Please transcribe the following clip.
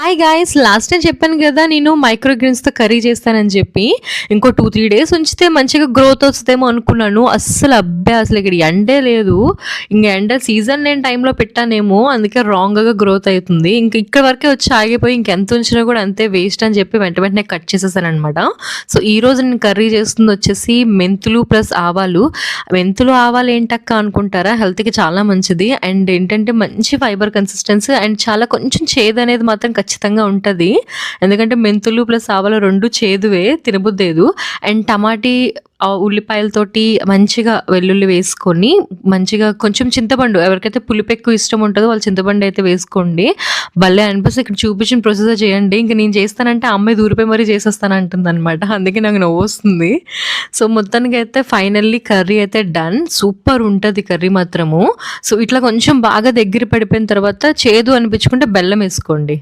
Hi guys last time చెప్పాను కదా నేను మైక్రో గ్రీన్స్‌తో కర్రీ చేస్తానని చెప్పి. ఇంకో 2, 3 డేస్ ఉంచితే మంచిగా గ్రోత్ వస్తదేమో అనుకున్నాను. అసలు ఇక్కడ ఎండే లేదు. ఎండ సీజన్ లేని టైంలో పెట్టానేమో అందుకే రాంగ్‌గా గ్రోత్ అయితుంది. ఇక్కడి వరకే వచ్చి ఆగిపోయి ఇంకెంత ఉంచినా కూడా అంతే వేస్ట్ అని చెప్పి వెంటనే కట్ చేసేసాననమాట. సో ఈరోజు నేను కర్రీ చేస్తుంది వచ్చేసి మెంతులు ప్లస్ ఆవాలు. మెంతులు, ఆవాలు ఏంటక్కా అనుకుంటారా? హెల్త్‌కి చాలా మంచిది. అండ్ ఏంటంటే మంచి ఫైబర్ కన్సిస్టెన్సీ అండ్ చాలా కొంచెం చేదనేది మాత్రం ఖచ్చితంగా ఉంటది. ఎందుకంటే మెంతులు ప్లస్ ఆవాలు 2 చేదువే తినబుద్దేయదు. అండ్ ఉల్లిపాయలతోటి మంచిగా వెల్లుల్లి వేసుకొని, మంచిగా కొంచెం చింతపండు ఎవరికైతే పులుపు ఎక్కువ ఇష్టం ఉంటదో వాళ్ళు చింతపండు అయితే వేసుకోండి. భలే అనిపిస్తది. ఇక్కడ చూపించిన ప్రొసీజర్ చేయండి. ఇంక నేను చేస్తానంటే ఆ అమ్మాయి దూరిపోయి మరీ చేసేస్తానంటుందనమాట. అందుకే నాకు నవ్వొస్తుంది. సో మొత్తానికైతే ఫైనల్లీ కర్రీ అయితే డన్. సూపర్ ఉంటది కర్రీ మాత్రము. సో ఇట్లా కొంచెం బాగా దగ్గర పడిపోయిన తర్వాత చేదు అనిపించుకుంటే బెల్లం ఏసుకోండి.